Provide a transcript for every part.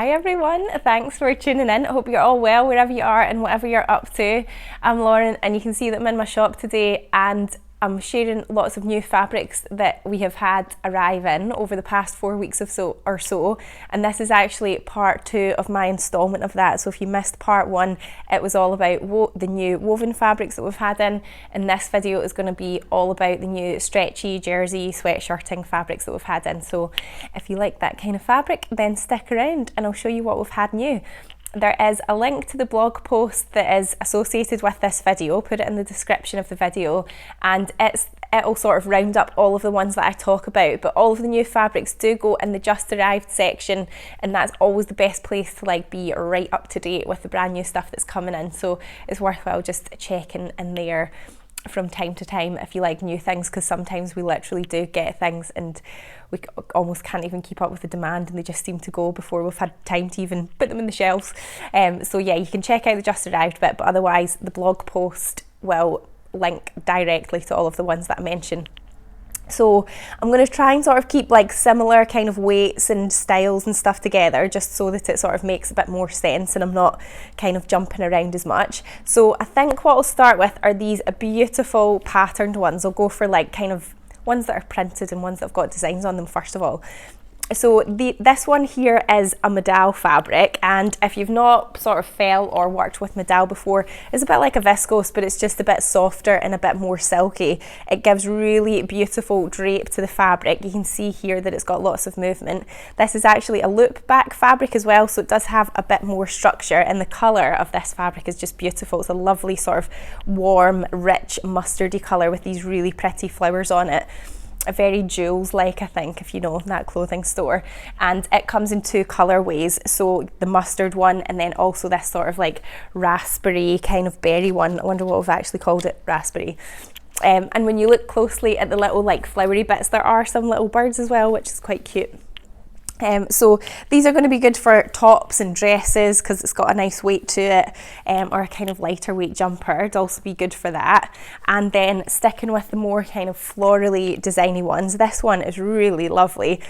Hi everyone, thanks for tuning in. I hope you're all well wherever you are and whatever you're up to. I'm Lauren and you can see that I'm in my shop today and I'm sharing lots of new fabrics that we have had arrive in over the past 4 weeks or so, and this is actually part 2 of my instalment of that. So if you missed part 1, it was all about the new woven fabrics that we've had in, and this video is going to be all about the new stretchy jersey sweatshirting fabrics that we've had in. So if you like that kind of fabric, then stick around and I'll show you what we've had new. There is a link to the blog post that is associated with this video. I'll put it in the description of the video, and it'll sort of round up all of the ones that I talk about, but all of the new fabrics do go in the just arrived section, and that's always the best place to be right up to date with the brand new stuff that's coming in. So it's worthwhile just checking in there from time to time if you like new things, because sometimes we literally do get things and we almost can't even keep up with the demand and they just seem to go before we've had time to even put them in the shelves. So yeah, you can check out the just arrived bit, but otherwise the blog post will link directly to all of the ones that I mention. So I'm going to try and sort of keep similar kind of weights and styles and stuff together, just so that it sort of makes a bit more sense and I'm not kind of jumping around as much. So I think what I'll start with are these beautiful patterned ones. I'll go for kind of ones that are printed and ones that have got designs on them first of all. So this one here is a Megal fabric, and if you've not sort of felt or worked with Megal before, it's a bit like a viscose, but it's just a bit softer and a bit more silky. It gives really beautiful drape to the fabric. You can see here that it's got lots of movement. This is actually a loop back fabric as well, so it does have a bit more structure, and the colour of this fabric is just beautiful. It's a lovely sort of warm, rich, mustardy colour with these really pretty flowers on it. A very Jules-like, I think, if you know that clothing store. And it comes in 2 colourways, so the mustard one and then also this sort of raspberry kind of berry one. I wonder what we've actually called it, raspberry. And when you look closely at the little flowery bits, there are some little birds as well, which is quite cute. So these are going to be good for tops and dresses because it's got a nice weight to it, or a kind of lighter weight jumper would also be good for that. And then sticking with the more kind of florally designy ones, this one is really lovely.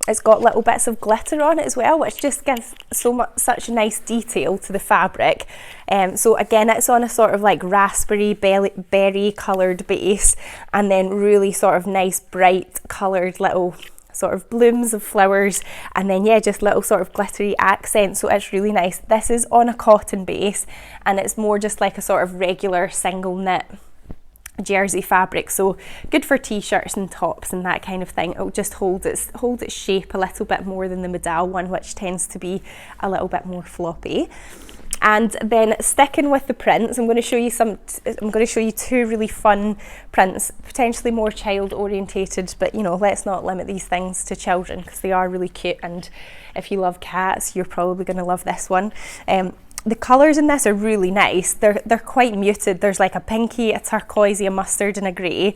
It's got little bits of glitter on it as well, which just gives such a nice detail to the fabric. So again, it's on a sort of raspberry berry coloured base, and then really sort of nice bright coloured little sort of blooms of flowers, and then yeah, just little sort of glittery accents. So it's really nice. This is on a cotton base, and it's more just like a sort of regular single knit jersey fabric, so good for t-shirts and tops and that kind of thing. It'll just hold its shape a little bit more than the Megal one, which tends to be a little bit more floppy. And then sticking with the prints, I'm going to show you 2 really fun prints, potentially more child orientated, but let's not limit these things to children because they are really cute, and if you love cats, you're probably going to love this one. The colours in this are really nice. They're quite muted. There's a pinky, a turquoisey, a mustard and a grey.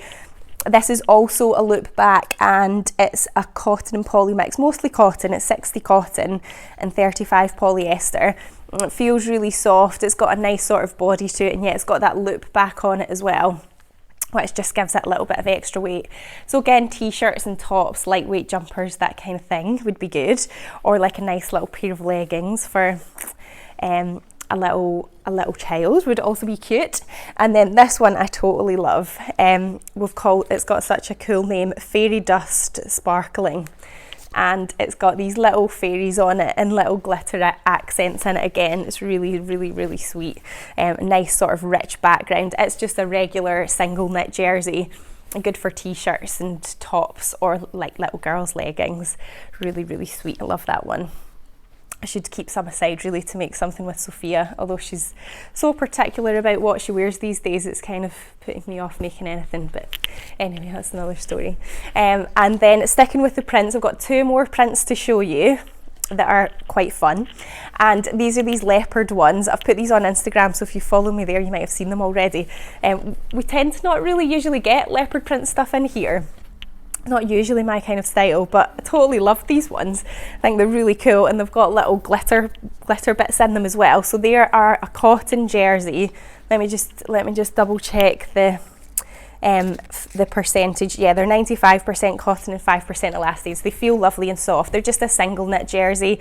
This is also a loop back, and it's a cotton and poly mix, mostly cotton. It's 60 cotton and 35 polyester. It feels really soft. It's got a nice sort of body to it, and yeah, it's got that loop back on it as well, which just gives it a little bit of extra weight. So again, t-shirts and tops, lightweight jumpers, that kind of thing would be good, or a nice little pair of leggings for a little child would also be cute. And then this one I totally love. It's got such a cool name, Fairy Dust Sparkling, and it's got these little fairies on it and little glitter accents in it. Again, it's really, really, really sweet. Nice sort of rich background. It's just a regular single knit jersey, good for t-shirts and tops, or little girls' leggings. Really, really sweet. I love that one. I should keep some aside really to make something with Sophia, although she's so particular about what she wears these days, it's kind of putting me off making anything, but anyway, that's another story. And then sticking with the prints, I've got 2 more prints to show you that are quite fun, and these are these leopard ones. I've put these on Instagram, so if you follow me there you might have seen them already. We tend to not really usually get leopard print stuff in here. Not usually my kind of style, but I totally love these ones. I think they're really cool, and they've got little glitter bits in them as well. So they are a cotton jersey. Let me just double check the the percentage, yeah, they're 95% cotton and 5% elastane, so they feel lovely and soft. They're just a single knit jersey,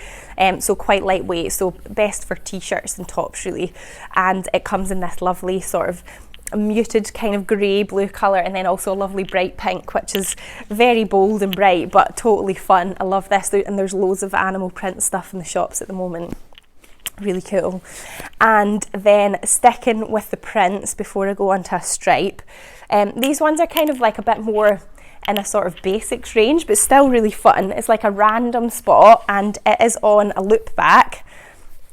so quite lightweight, so best for t-shirts and tops really. And it comes in this lovely sort of a muted kind of grey blue colour, and then also a lovely bright pink, which is very bold and bright but totally fun. I love this, and there's loads of animal print stuff in the shops at the moment. Really cool. And then sticking with the prints before I go on to a stripe, these ones are kind of like a bit more in a sort of basics range, but still really fun. It's like a random spot, and it is on a loop back.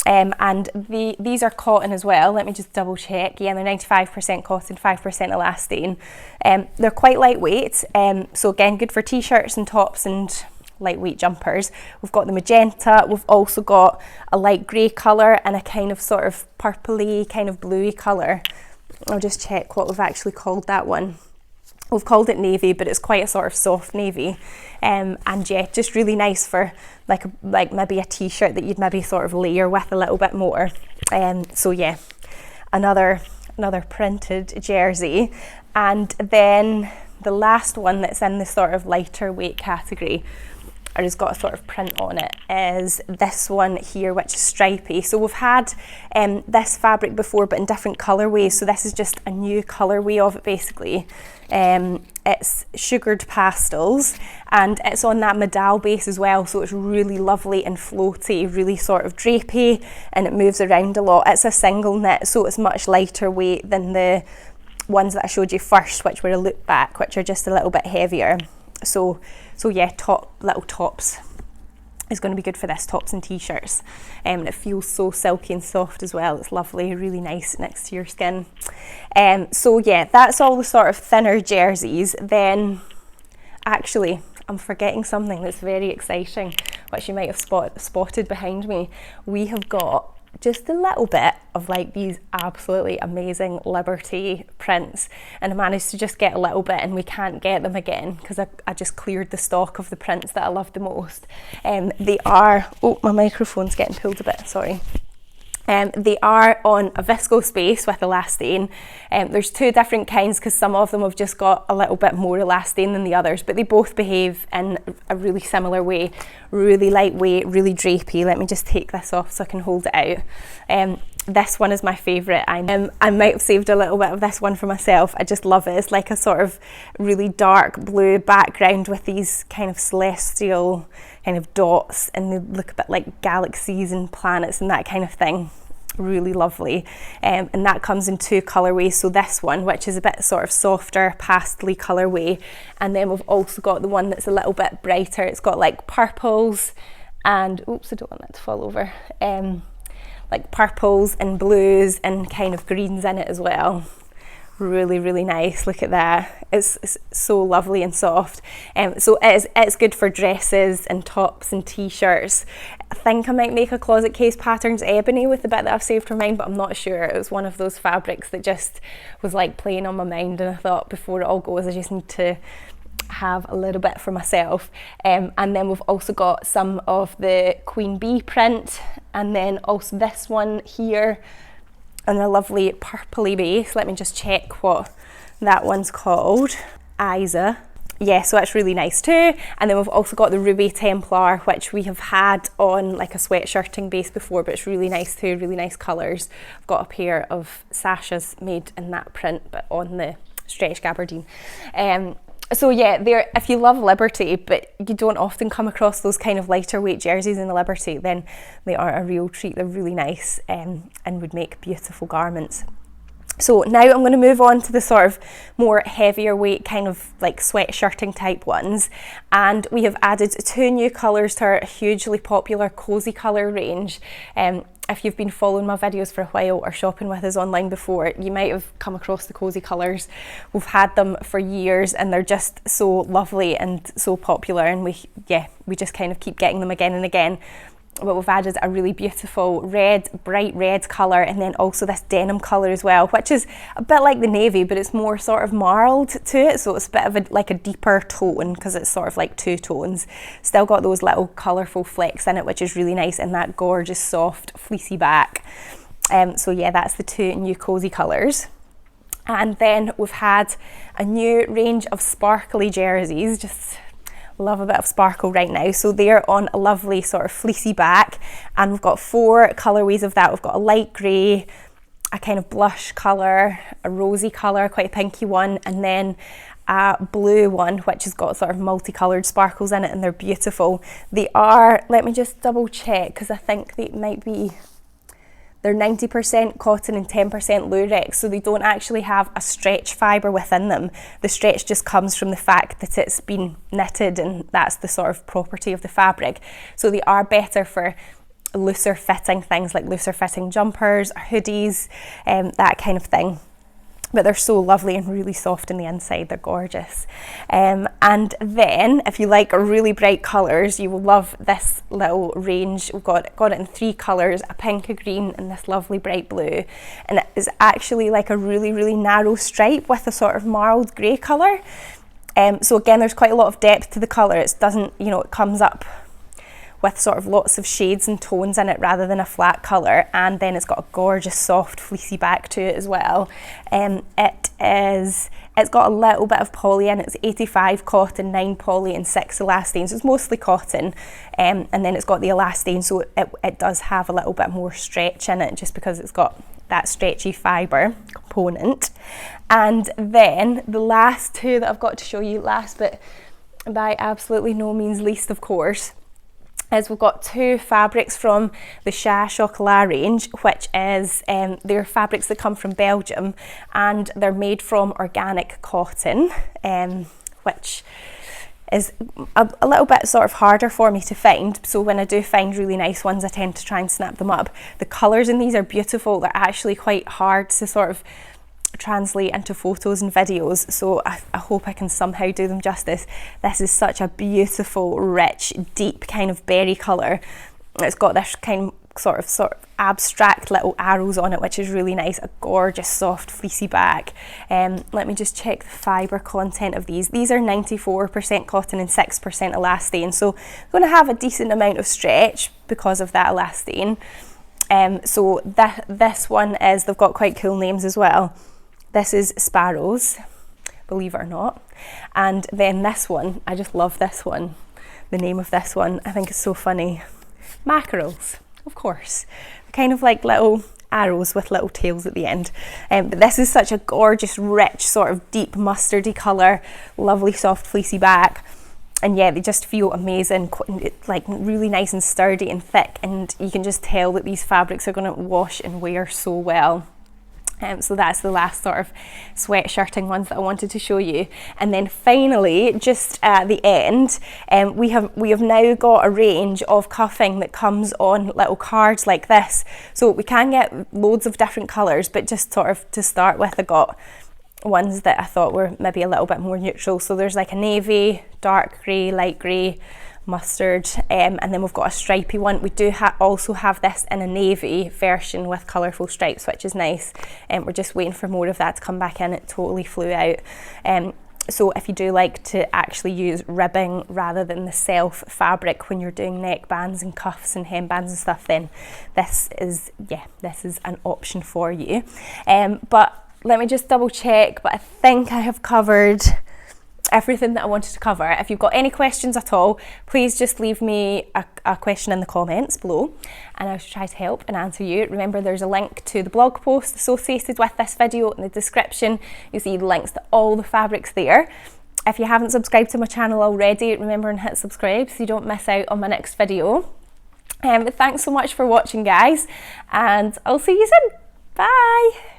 And these are cotton as well. Let me just double check. Yeah, they're 95% cotton, 5% elastane. They're quite lightweight, so again, good for t-shirts and tops and lightweight jumpers. We've got the magenta. We've also got a light grey colour and a kind of sort of purpley, kind of bluey colour. I'll just check what we've actually called that one. We've called it navy, but it's quite a sort of soft navy, and yeah, just really nice for like maybe a t-shirt that you'd maybe sort of layer with a little bit more. So yeah, another printed jersey. And then the last one that's in the sort of lighter weight category, or has got a sort of print on it, is this one here, which is stripy. So we've had this fabric before, but in different colourways, so this is just a new colourway of it basically. It's sugared pastels, and it's on that Megal base as well, so it's really lovely and floaty, really sort of drapey, and it moves around a lot. It's a single knit, so it's much lighter weight than the ones that I showed you first, which were a loop back, which are just a little bit heavier. So yeah, little tops is going to be good for this, tops and t-shirts. And it feels so silky and soft as well. It's lovely, really nice next to your skin. So yeah, that's all the sort of thinner jerseys. Then actually, I'm forgetting something that's very exciting, which you might have spotted behind me. We have got just a little bit of like these absolutely amazing Liberty prints, and I managed to just get a little bit, and we can't get them again because I just cleared the stock of the prints that I love the most. They are, oh, my microphone's getting pulled a bit, sorry. They are on a viscose base with elastane. There's two different kinds because some of them have just got a little bit more elastane than the others, but they both behave in a really similar way. Really lightweight, really drapey. Let me just take this off so I can hold it out. This one is my favourite. I might have saved a little bit of this one for myself. I just love it. It's like a sort of really dark blue background with these kind of celestial kind of dots, and they look a bit like galaxies and planets and that kind of thing. Really lovely. And that comes in two colourways. So this one, which is a bit sort of softer pastely colourway, and then we've also got the one that's a little bit brighter. It's got like purples and, oops, I don't want that to fall over. Like purples and blues and kind of greens in it as well. Really, really nice. Look at that. It's so lovely and soft. So it's good for dresses and tops and t-shirts. I think I might make a closet case patterns ebony with the bit that I've saved for mine, but I'm not sure. It was one of those fabrics that just was like playing on my mind, and I thought before it all goes, I just need to have a little bit for myself. And then we've also got some of the Queen Bee print, and then also this one here on a lovely purpley base. Let me just check what that one's called. Isa. Yeah, so that's really nice too. And then we've also got the Ruby Templar, which we have had on like a sweatshirting base before, but it's really nice too, really nice colours. I've got a pair of sashes made in that print, but on the stretch gabardine. So yeah, if you love Liberty, but you don't often come across those kind of lighter weight jerseys in the Liberty, then they are a real treat. They're really nice, and would make beautiful garments. So now I'm going to move on to the sort of more heavier weight kind of like sweatshirting type ones, and we have added two new colours to our hugely popular cozy colour range. If you've been following my videos for a while or shopping with us online before, you might have come across the cozy colours. We've had them for years, and they're just so lovely and so popular, and we just kind of keep getting them again and again. But we've added a really beautiful red, bright red colour, and then also this denim colour as well, which is a bit like the navy, but it's more sort of marled to it, so it's a bit of like a deeper tone because it's sort of like two tones. Still got those little colourful flecks in it, which is really nice, and that gorgeous soft fleecy back. So yeah, that's the two new cozy colours. And then we've had a new range of sparkly jerseys, just love a bit of sparkle right now. So they're on a lovely sort of fleecy back, and we've got 4 colourways of that. We've got a light grey, a kind of blush colour, a rosy colour, quite a pinky one, and then a blue one which has got sort of multicoloured sparkles in it, and they're beautiful. They are, let me just double check because I think they might be, they're 90% cotton and 10% lurex, so they don't actually have a stretch fibre within them. The stretch just comes from the fact that it's been knitted, and that's the sort of property of the fabric. So they are better for looser fitting things like looser fitting jumpers or hoodies, that kind of thing. But they're so lovely and really soft on the inside, they're gorgeous. And then if you like really bright colours, you will love this little range. We've got it in 3 colours, a pink, a green and this lovely bright blue. And it is actually like a really, really narrow stripe with a sort of marled grey colour. So again, there's quite a lot of depth to the colour. It doesn't, you know, it comes up with sort of lots of shades and tones in it rather than a flat colour, and then it's got a gorgeous soft fleecy back to it as well. It's got a little bit of poly in it. It's 85 cotton, 9 poly and 6 elastane, so it's mostly cotton, and then it's got the elastane, so it does have a little bit more stretch in it just because it's got that stretchy fibre component. And then the last 2 that I've got to show you, last but by absolutely no means least of course, is we've got 2 fabrics from the Chocolat range, which is, they're fabrics that come from Belgium, and they're made from organic cotton, which is a little bit sort of harder for me to find. So when I do find really nice ones, I tend to try and snap them up. The colours in these are beautiful. They're actually quite hard to sort of translate into photos and videos, so I hope I can somehow do them justice. This is such a beautiful, rich, deep kind of berry colour. It's got this kind of sort of abstract little arrows on it, which is really nice. A gorgeous soft fleecy back. Let me just check the fibre content of these. These are 94% cotton and 6% elastane, so going to have a decent amount of stretch because of that elastane. So this one is, they've got quite cool names as well. This is Sparrows, believe it or not. And then this one, I just love this one. The name of this one, I think is so funny. Mackerels, of course. Kind of like little arrows with little tails at the end. But this is such a gorgeous, rich, sort of deep mustardy colour, lovely soft fleecy back. And yeah, they just feel amazing, like really nice and sturdy and thick, and you can just tell that these fabrics are going to wash and wear so well. So that's the last sort of sweatshirting ones that I wanted to show you. And then finally, just at the end, we have now got a range of cuffing that comes on little cards like this. So we can get loads of different colours, but just sort of to start with, I got ones that I thought were maybe a little bit more neutral. So there's like a navy, dark grey, light grey, mustard, and then we've got a stripy one. We do also have this in a navy version with colourful stripes, which is nice. We're just waiting for more of that to come back in. It totally flew out. So if you do like to actually use ribbing rather than the self fabric when you're doing neckbands and cuffs and hembands and stuff, then this is an option for you. But let me just double check, but I think I have covered everything that I wanted to cover. If you've got any questions at all, please just leave me a question in the comments below and I'll try to help and answer you. Remember, there's a link to the blog post associated with this video in the description. You'll see the links to all the fabrics there. If you haven't subscribed to my channel already, remember and hit subscribe so you don't miss out on my next video. Thanks so much for watching, guys, and I'll see you soon. Bye!